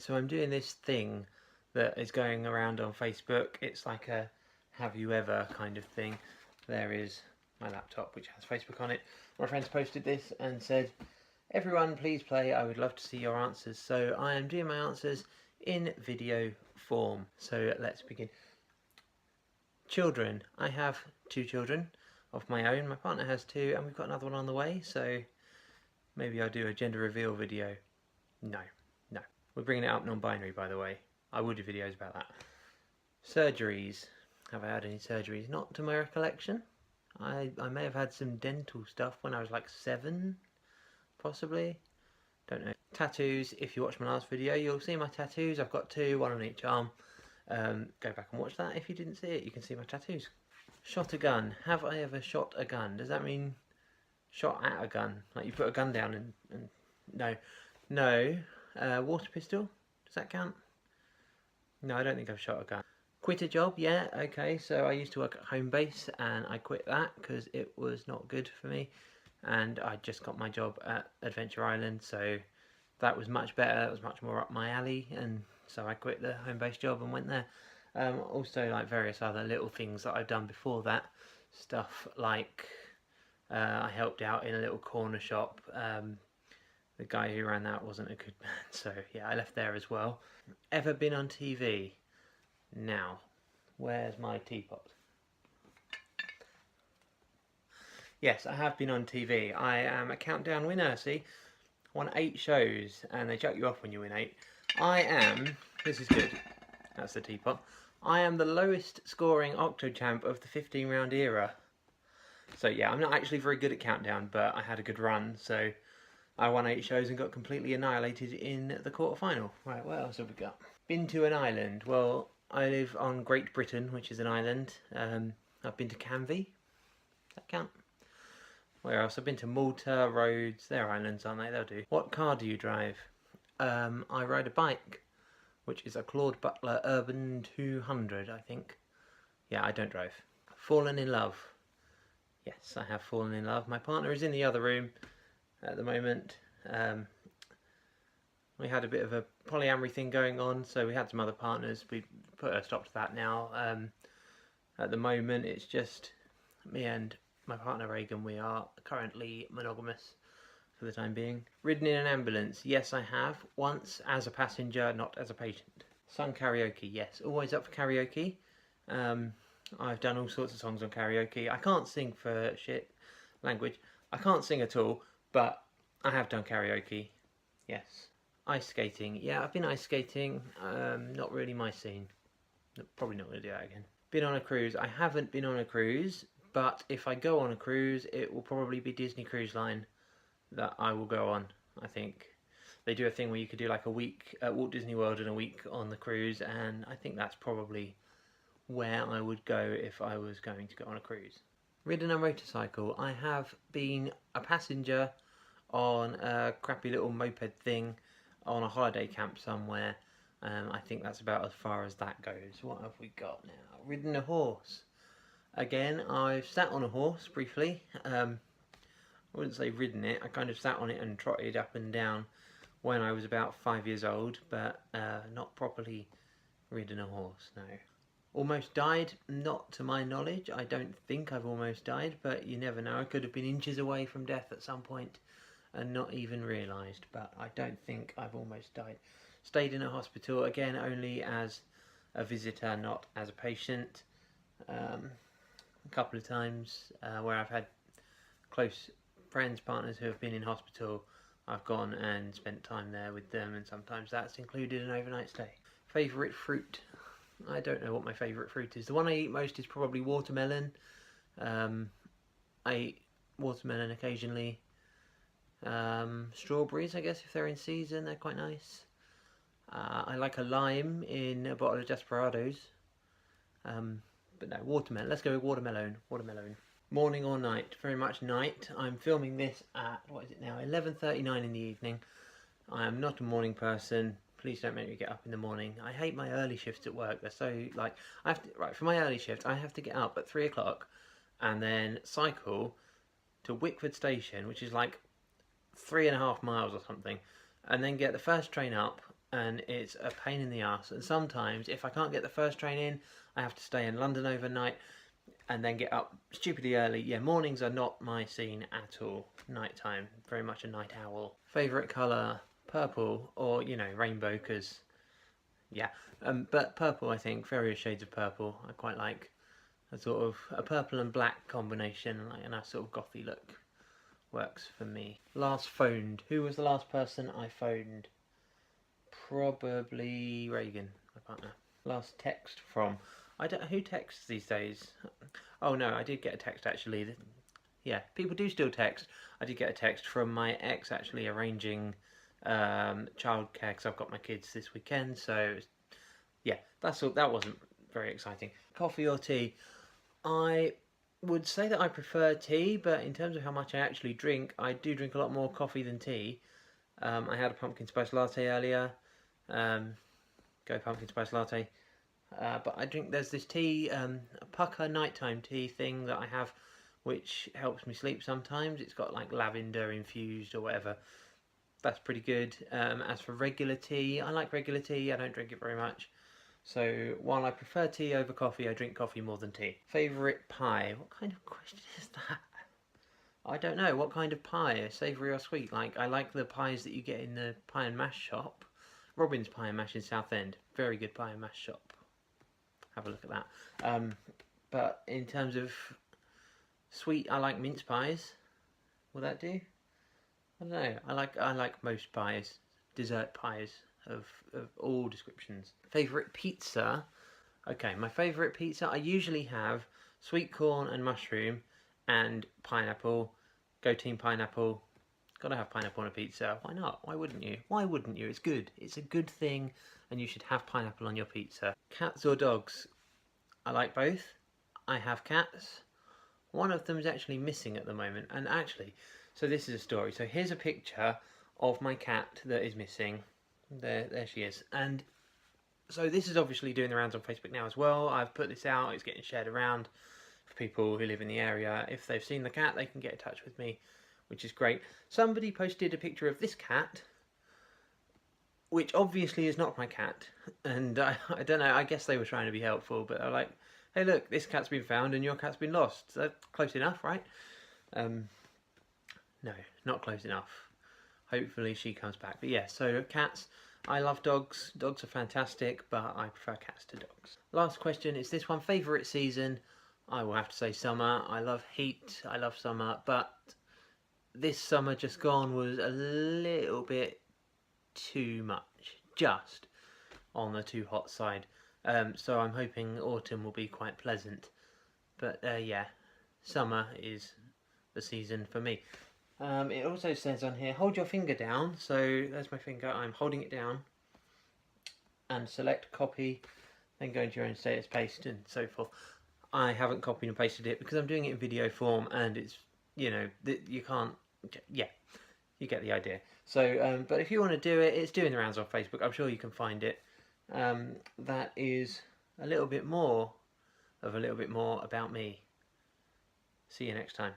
Right, so I'm doing this thing that is going around on Facebook. It's like a have you ever kind of thing. There is my laptop which has Facebook on it. My friends posted this and said, everyone please play, I would love to see your answers. So I am doing my answers in video form. So let's begin. Children. I have 2 children of my own. My partner has 2 and we've got another one on the way, so maybe I'll do a gender reveal video. No. We're bringing it up non-binary, by the way. I will do videos about that. Surgeries. Have I had any surgeries? Not to my recollection. I may have had some dental stuff when I was like 7, possibly. Don't know. Tattoos. If you watch my last video, you'll see my tattoos. I've got 2, 1 on each arm. Go back and watch that. If you didn't see it, you can see my tattoos. Shot a gun. Have I ever shot a gun? Does that mean shot at a gun? Like you put a gun down and no. Water pistol, does that count? No, I don't think I've shot a gun. Quit a job, yeah, okay, so I used to work at home base and I quit that because it was not good for me, and I just got my job at Adventure Island, so that was much better, that was much more up my alley, and so I quit the home base job and went there. Also like various other little things that I've done before that, stuff like I helped out in a little corner shop. The guy who ran that wasn't a good man, so yeah, I left there as well. Ever been on TV? Now, where's my teapot? Yes, I have been on TV. I am a countdown winner, see? Won 8 shows, and they chuck you off when you win 8. This is good, that's the teapot. I am the lowest scoring Octo champ of the 15 round era. So yeah, I'm not actually very good at countdown, but I had a good run, so I won 8 shows and got completely annihilated in the quarter-final. Right, what else have we got? Been to an island. Well, I live on Great Britain, which is an island. I've been to Canvey. Does that count? Where else? I've been to Malta, Rhodes. They're islands, aren't they? They'll do. What car do you drive? I ride a bike, which is a Claude Butler Urban 200, I think. Yeah, I don't drive. Fallen in love. Yes, I have fallen in love. My partner is in the other room at the moment. We had a bit of a polyamory thing going on, so we had some other partners. We put a stop to that now. At the moment it's just me and my partner Reagan. We are currently monogamous for the time being. Ridden in an ambulance? Yes, I have. Once as a passenger, not as a patient. Sung karaoke? Yes, always up for karaoke. I've done all sorts of songs on karaoke. I can't sing for shit language. I can't sing at all, but I have done karaoke, yes. Ice skating, yeah, I've been ice skating, not really my scene. Probably not going to do that again. Been on a cruise? I haven't been on a cruise, but if I go on a cruise, it will probably be Disney Cruise Line that I will go on, I think. They do a thing where you could do like a week at Walt Disney World and a week on the cruise, and I think that's probably where I would go if I was going to go on a cruise. Ridden a motorcycle? I have been a passenger on a crappy little moped thing on a holiday camp somewhere. I think that's about as far as that goes. What have we got now? Ridden a horse? Again, I've sat on a horse briefly. I wouldn't say ridden it, I kind of sat on it and trotted up and down when I was about 5 years old, but not properly ridden a horse, no. Almost died? Not to my knowledge. I don't think I've almost died, but you never know. I could have been inches away from death at some point and not even realised, but I don't think I've almost died. Stayed in a hospital, again only as a visitor, not as a patient. A couple of times where I've had close friends, partners who have been in hospital, I've gone and spent time there with them, and sometimes that's included an overnight stay. Favourite fruit? I don't know what my favourite fruit is. The one I eat most is probably watermelon. I eat watermelon occasionally. Strawberries, I guess, if they're in season, they're quite nice. I like a lime in a bottle of Desperados. But no, watermelon. Let's go with watermelon. Morning or night? Very much night. I'm filming this at, what is it now, 11:39 in the evening. I am not a morning person. Please don't make me get up in the morning. I hate my early shifts at work. They're so, like, for my early shift, I have to get up at 3 o'clock and then cycle to Wickford Station, which is like 3.5 miles or something, and then get the first train up, and it's a pain in the ass. And sometimes, if I can't get the first train in, I have to stay in London overnight and then get up stupidly early. Yeah, mornings are not my scene at all. Nighttime, very much a night owl. Favourite colour, purple, or, you know, rainbow, because, yeah. But purple, I think, various shades of purple. I quite like a sort of a purple and black combination, like a nice sort of gothy look. Works for me. Last phoned. Who was the last person I phoned? Probably Reagan, my partner. Last text from. I don't. Who texts these days? Oh no, I did get a text actually. Yeah, people do still text. I did get a text from my ex actually arranging childcare because I've got my kids this weekend. So yeah, that's all. That wasn't very exciting. Coffee or tea? I would say that I prefer tea, but in terms of how much I actually drink, I do drink a lot more coffee than tea. I had a pumpkin spice latte earlier. Go pumpkin spice latte. But I drink, there's this tea, a pucker nighttime tea thing that I have, which helps me sleep sometimes. It's got like lavender infused or whatever. That's pretty good. As for regular tea, I like regular tea. I don't drink it very much. So while I prefer tea over coffee, I drink coffee more than tea. Favourite pie? What kind of question is that? I don't know. What kind of pie? Savoury or sweet? Like, I like the pies that you get in the pie and mash shop. Robin's Pie and Mash in Southend. Very good pie and mash shop. Have a look at that. But in terms of sweet, I like mince pies. Will that do? I don't know. I like most pies. Dessert pies of all descriptions. Favourite pizza? Okay, my favourite pizza, I usually have sweet corn and mushroom and pineapple. Go team pineapple. Gotta have pineapple on a pizza. Why not? Why wouldn't you? Why wouldn't you? It's good. It's a good thing, and you should have pineapple on your pizza. Cats or dogs? I like both. I have cats. One of them is actually missing at the moment, and actually, so this is a story. So here's a picture of my cat that is missing. There she is. And so this is obviously doing the rounds on Facebook now as well. I've put this out. It's getting shared around for people who live in the area. If they've seen the cat, they can get in touch with me, which is great. Somebody posted a picture of this cat, which obviously is not my cat. And I don't know, I guess they were trying to be helpful, but they're like, hey look, this cat's been found and your cat's been lost. So close enough, right? No, not close enough. Hopefully she comes back. But yeah, so cats. I love dogs. Dogs are fantastic, but I prefer cats to dogs. Last question is this one. Favourite season? I will have to say summer. I love heat. I love summer. But this summer just gone was a little bit too much. Just on the too hot side. So I'm hoping autumn will be quite pleasant. But yeah, summer is the season for me. It also says on here, hold your finger down. So there's my finger, I'm holding it down. And select copy, then go into your own status, paste and so forth. I haven't copied and pasted it because I'm doing it in video form and it's, you know, you can't, yeah, you get the idea. So, but if you want to do it, it's doing the rounds on Facebook. I'm sure you can find it. That is a little bit more about me. See you next time.